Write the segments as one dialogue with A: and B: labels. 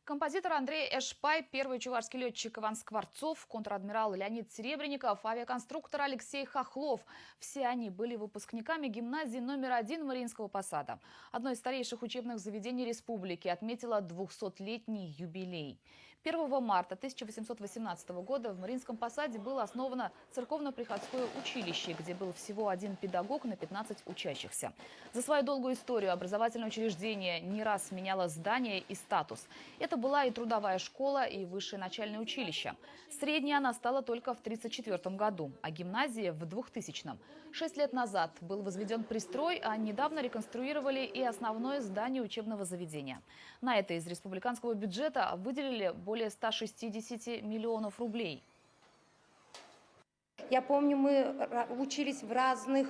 A: Композитор Андрей Эшпай, первый чувашский летчик Иван Скворцов, контр-адмирал Леонид Серебренников, авиаконструктор Алексей Хохлов. Все они были выпускниками гимназии номер 1 Мариинского посада. Одно из старейших учебных заведений республики отметило 200-летний юбилей. 1 марта 1818 года в Мариинском посаде было основано церковно-приходское училище, где был всего один педагог на 15 учащихся. За свою долгую историю образовательное учреждение не раз меняло здание и статус. Это была и трудовая школа, и высшее начальное училище. Средней она стала только в 1934 году, а гимназия в 2000-м. 6 лет назад был возведен пристрой, а недавно реконструировали и основное здание учебного заведения. На это из республиканского бюджета выделили более 160 миллионов рублей.
B: Я помню, мы учились в разных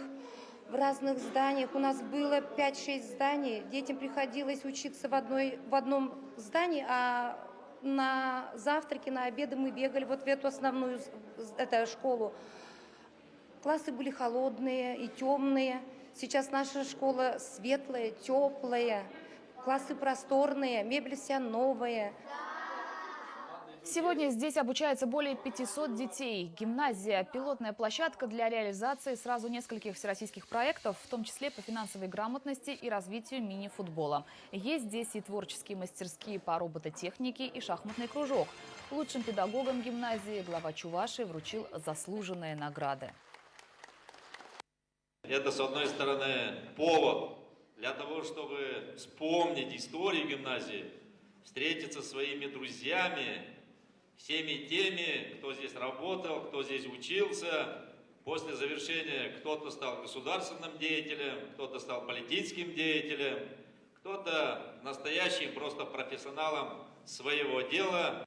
B: зданиях. У нас было 5-6 зданий. Детям приходилось учиться в одном здании, а на завтраки, на обеды мы бегали вот в эту основную школу. Классы были холодные и темные. Сейчас наша школа светлая, теплая. Классы просторные, мебель вся новая.
A: Сегодня здесь обучается более 500 детей. Гимназия – пилотная площадка для реализации сразу нескольких всероссийских проектов, в том числе по финансовой грамотности и развитию мини-футбола. Есть здесь и творческие мастерские по робототехнике, и шахматный кружок. Лучшим педагогам гимназии глава Чувашии вручил заслуженные награды.
C: Это, с одной стороны, повод для того, чтобы вспомнить историю гимназии, встретиться со своими друзьями, всеми теми, кто здесь работал, кто здесь учился. После завершения кто-то стал государственным деятелем, кто-то стал политическим деятелем, кто-то настоящим просто профессионалом своего дела.